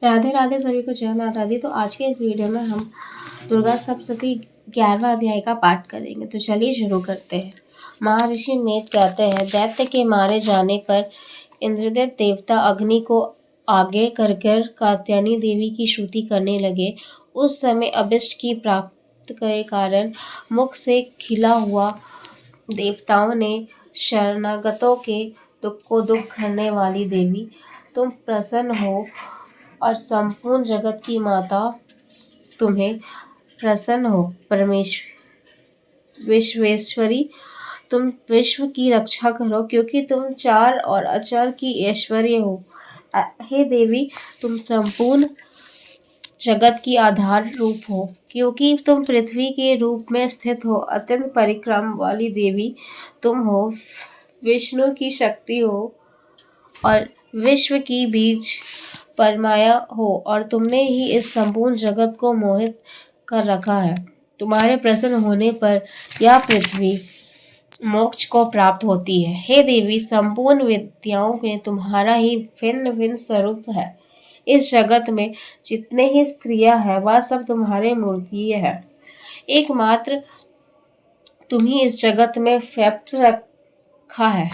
राधे राधे सभी को जय माता दी। तो आज के इस वीडियो में हम दुर्गा सप्तशती 11वां अध्याय का पाठ करेंगे। तो चलिए शुरू करते हैं। महर्षि मेध कहते हैं, दैत्य के मारे जाने पर इंद्रदेव देवता अग्नि को आगे कर कर कात्यायनी देवी की स्तुति करने लगे। उस समय अभिष्ट की प्राप्त के कारण मुख से खिला हुआ देवताओं ने शरणागतों के दुख को दुख करने वाली देवी, तुम प्रसन्न हो और संपूर्ण जगत की माता तुम्हें प्रसन्न हो। विश्वेश्वरी, तुम विश्व की रक्षा करो, क्योंकि तुम चार और अचार की ऐश्वर्य हो। हे देवी, तुम संपूर्ण जगत की आधार रूप हो, क्योंकि तुम पृथ्वी के रूप में स्थित हो। अत्यंत परिक्रम वाली देवी तुम हो, विष्णु की शक्ति हो और विश्व की बीज परमाया हो, और तुमने ही इस संपूर्ण जगत को मोहित कर रखा है। तुम्हारे प्रसन्न होने पर यह पृथ्वी मोक्ष को प्राप्त होती है। हे देवी, संपूर्ण विद्याओं में तुम्हारा ही भिन्न भिन्न स्वरूप है। इस जगत में जितने ही स्त्रियां हैं वह सब तुम्हारे मूर्ति है। एकमात्र तुम ही इस जगत में व्याप्त रखा है।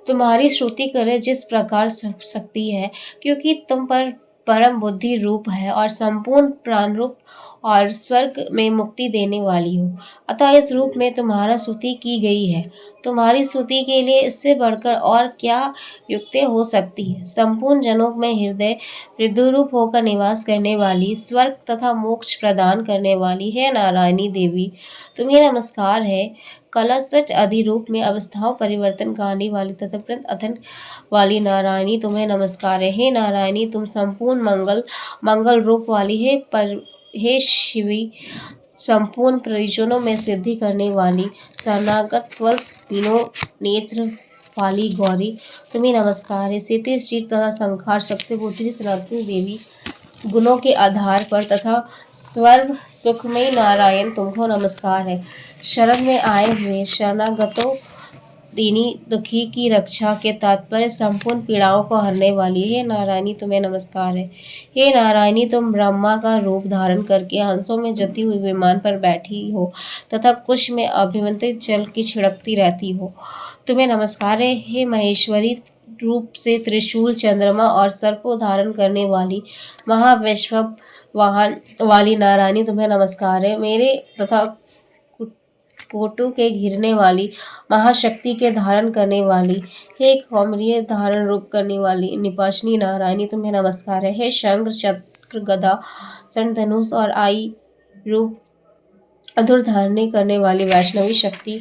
तुम्हारी स्तुति करे जिस प्रकार सकती है, क्योंकि तुम पर परम बुद्धि रूप है और संपूर्ण प्राण रूप और स्वर्ग में मुक्ति देने वाली हो। अतः इस रूप में तुम्हारा स्तुति की गई है। तुम्हारी स्तुति के लिए इससे बढ़कर और क्या युक्ति हो सकती है। संपूर्ण जनों में हृदय रूप होकर निवास करने वाली, स्वर्ग तथा मोक्ष प्रदान करने वाली है नारायणी देवी, तुम्हें नमस्कार है। कलश सच आदि रूप में अवस्थाओं परिवर्तन करने वाली तथा प्रंत अथन वाली नारायणी, तुम्हें नमस्कार है। हे नारायणी, तुम संपूर्ण मंगल रूप वाली है। पर हे शिवी, संपूर्ण प्रयोजनों में सिद्धि करने वाली, शरणागत वश तीनों नेत्र वाली गौरी, तुम्हें नमस्कार है। सिद्धि शीत तथा संहार शक्ति बुद्धि सनातनी देवी, गुणों के आधार पर तथा सर्व सुखमय नारायण, तुमको नमस्कार है। शरण में आए हुए शरणागतों दीनी दुखी की रक्षा के तात्पर्य संपूर्ण पीड़ाओं को हरने वाली है नारायणी, तुम्हें नमस्कार है। हे नारायणी, तुम ब्रह्मा का रूप धारण करके हंसों में जती हुई विमान पर बैठी हो तथा कुश में अभिमंत्रित जल की छिड़कती रहती हो, तुम्हें नमस्कार है। हे महेश्वरी, रूप से त्रिशूल, चंद्रमा और सर्प को धारण करने वाली, महाविश्व वाहन वाली नारायणी, तुम्हें नमस्कार है। मेरे तथा कोटु के घिरने वाली, महाशक्ति के धारण करने वाली, हे कौमरीय धारण रूप करने वाली निपाशनी नारायणी, तुम्हें नमस्कार है। हे शंख चक्र गदा सन धनुष और आई रूप अधुर धारण करने वाली वैष्णवी शक्ति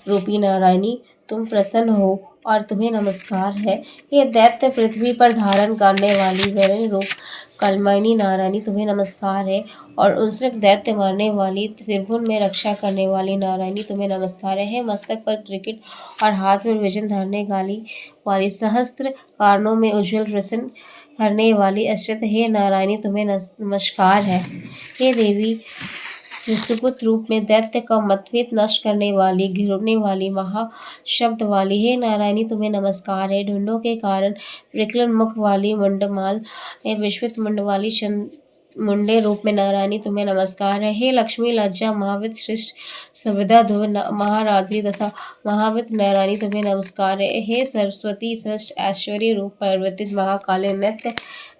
रूपी नारायणी, तुम प्रसन्न हो और तुम्हें नमस्कार है। हे दैत्य पृथ्वी पर धारण करने वाली वैरण रूप कलमायनी नारायणी, तुम्हें नमस्कार है। और उनसे दैत्य मारने वाली, त्रिभुवन में रक्षा करने वाली नारायणी, तुम्हें नमस्कार है। हे मस्तक पर क्रिकेट और हाथ में विजन धरने वाली सहस्त्र कारणों में उज्ज्वल प्रसन्न करने वाली अश्रित, हे नारायणी, तुम्हें नमस्कार है। हे देवी, दृष्टिपुत्र रूप में दैत्य का मतभेद नष्ट करने वाली, घिरने वाली, महाशब्द वाली, हे नारायणी, तुम्हें नमस्कार है। ढूंढों के कारण विकलन मुख वाली, मुंडमाल विश्वित मुंड वाली, मुंडे रूप में नारायणी, तुम्हें नमस्कार है। हे लक्ष्मी, लज्जा, महाविद, श्रेष्ठ, सविदा, ध्रुव, महारात्रि तथा महाविद नारायणी, तुम्हें नमस्कार है। हे सरस्वती, श्रेष्ठ ऐश्वर्य रूप पार्वती, महाकाली, नित्य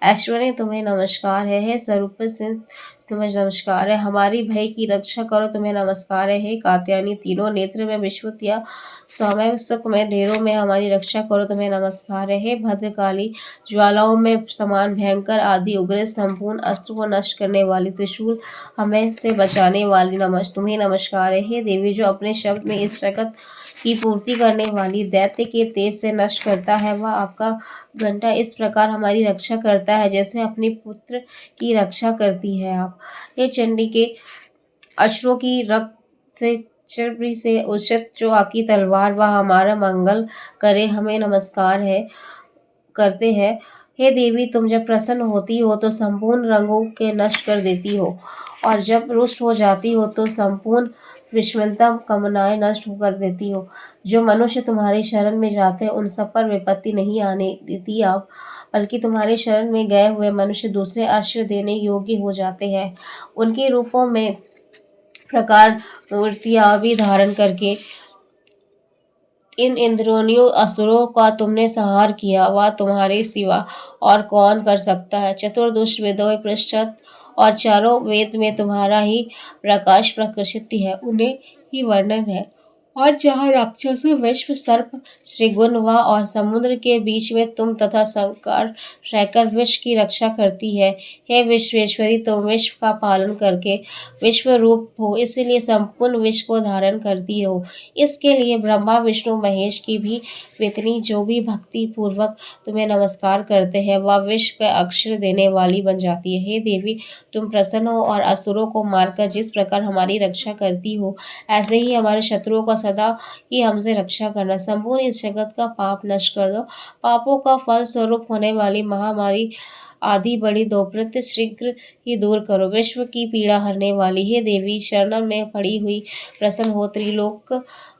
ऐश्वर्य, तुम्हें नमस्कार है। हे स्वरूप सिंह, तुम्हें नमस्कार है। हमारी भय की रक्षा करो, तुम्हें नमस्कार है। हे कात्यायनी, तीनों नेत्र में विश्वत या सौम्य सुख में ढेरों में हमारी रक्षा करो, तुम्हें नमस्कार है। हे भद्रकाली, ज्वालाओं में समान भयंकर आदि उग्र संपूर्ण अस्त्र को नष्ट करने वाली, त्रिशूल हमें से बचाने वाली, तुम्हें नमस्कार है। हे देवी, जो अपने शब्द में इस जगत की पूर्ति करने वाली दैत्य के तेज से नष्ट करता है, वह आपका घंटा इस प्रकार हमारी रक्षा करता है जैसे अपने पुत्र की रक्षा करती है आप। हे चंडी के अश्रों की रक्त से चर्बी से उचित जो आपकी तलवार वह हमारा मंगल करे, हमें नमस्कार है करते हैं। हे देवी, तुम जब प्रसन्न होती हो तो संपूर्ण रंगों के नष्ट कर देती हो, और जब रुष्ट हो जाती हो तो संपूर्ण विषमता कामनाएं नष्ट कर देती हो। जो मनुष्य तुम्हारी शरण में जाते हैं उन सब पर विपत्ति नहीं आने देती आप, बल्कि तुम्हारे शरण में गए हुए मनुष्य दूसरे आश्रय देने योग्य हो जाते हैं। उनके रूपों में प्रकार मूर्तियां भी धारण करके इन इंद्रियों असुरों का तुमने संहार किया, वह तुम्हारे सिवा और कौन कर सकता है। चतुर्दश वेदों पृष्ठत और चारों वेद में तुम्हारा ही प्रकाश प्रकाशित है, उन्हें ही वर्णन है। और जहाँ राक्षस विश्व सर्प श्रीगुण व और समुद्र के बीच में तुम तथा संकार रहकर विश्व की रक्षा करती है। हे विश्वेश्वरी, तुम विश्व का पालन करके विश्व रूप हो, इसलिए संपूर्ण विश्व को धारण करती हो। इसके लिए ब्रह्मा विष्णु महेश की भी वेतनी जो भी भक्ति पूर्वक तुम्हें नमस्कार करते हैं वह विश्व का अक्षर देने वाली बन जाती है। हे देवी, तुम प्रसन्न हो और असुरों को मारकर जिस प्रकार हमारी रक्षा करती हो, ऐसे ही हमारे शत्रुओं का सदा ही हमसे रक्षा करना। संपूर्ण इस जगत का पाप नष्ट कर दो। पापों का फल स्वरूप होने वाली महामारी आदि बड़ी दोपृत शीघ्र ही दूर करो। विश्व की पीड़ा हरने वाली हे देवी, शरण में पड़ी हुई प्रसन्न हो। त्रिलोक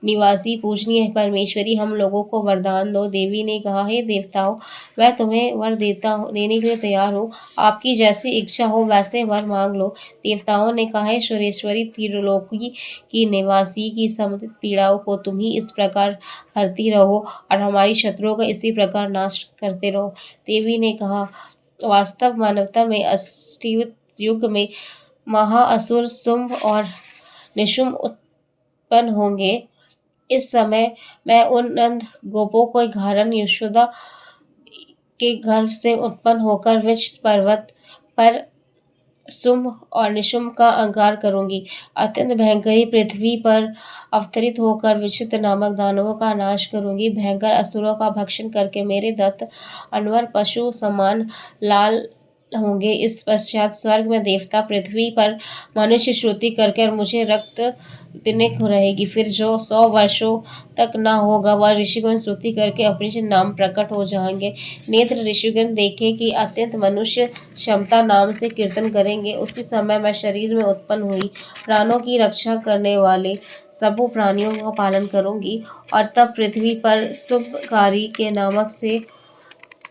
निवासी पूजनीय परमेश्वरी, हम लोगों को वरदान दो। देवी ने कहा, हे देवताओं, मैं तुम्हें वर देने के लिए तैयार हूँ। आपकी जैसी इच्छा हो वैसे वर मांग लो। देवताओं ने कहा, हे सुरेश्वरी, त्रिलोकी की निवासी की समस्त पीड़ाओं को तुम ही इस प्रकार हरती रहो और हमारी शत्रुओं का इसी प्रकार नाश करते रहो। देवी ने कहा, वास्तव मानवता में अस्तित्व युग में महाअसुर शुंभ और निशुंभ उत्पन्न होंगे। इस समय मैं उन नंद गोपों को घारण यशोदा के गर्भ से उत्पन्न होकर विष पर्वत पर शुंभ और निशुंभ का अंकार करूंगी। अत्यंत भयंकरी पृथ्वी पर अवतरित होकर विचित्र नामक दानवों का नाश करूंगी। भयंकर असुरों का भक्षण करके मेरे दत्त अनवर पशु समान लाल होंगे। इस पश्चात स्वर्ग में देवता, पृथ्वी पर मनुष्य श्रुति करके मुझे रक्त देने को रहेगी। फिर जो 100 वर्षों तक ना होगा वह ऋषिगण स्तुति करके अपने नाम प्रकट हो जाएंगे। नेत्र ऋषिगण देखे कि अत्यंत मनुष्य क्षमता नाम से कीर्तन करेंगे। उसी समय मैं शरीर में उत्पन्न हुई, प्राणों की रक्षा करने वाले सबों प्राणियों का पालन करूंगी और तब पृथ्वी पर शुभकारी के नामक से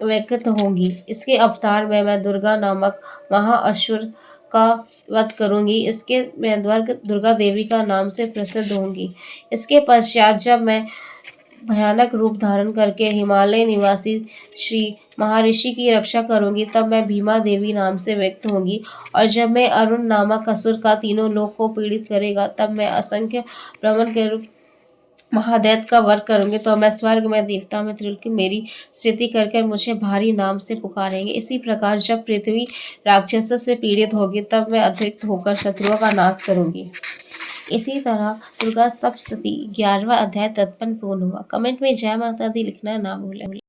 व्यक्त होंगी। इसके अवतार में मैं दुर्गा नामक महाअसुर का वध करूंगी। इसके मैं दुर्गा देवी का नाम से प्रसिद्ध होंगी। इसके पश्चात जब मैं भयानक रूप धारण करके हिमालय निवासी श्री महर्षि की रक्षा करूंगी, तब मैं भीमा देवी नाम से व्यक्त होंगी। और जब मैं अरुण नामक असुर का तीनों लोक को पीड़ित करेगा, तब मैं असंख्य ब्राह्मण के रूप महादैत्य का वध करूंगी। तो मैं स्वर्ग में देवता में त्रिलोक मेरी स्तुति करके मुझे भारी नाम से पुकारेंगे। इसी प्रकार जब पृथ्वी राक्षसों से पीड़ित होगी, तब मैं अतिरिक्त होकर शत्रुओं का नाश करूंगी। इसी तरह दुर्गा सप्तशती 11वां अध्याय तत्पन पूर्ण हुआ। कमेंट में जय माता दी लिखना ना भूलें।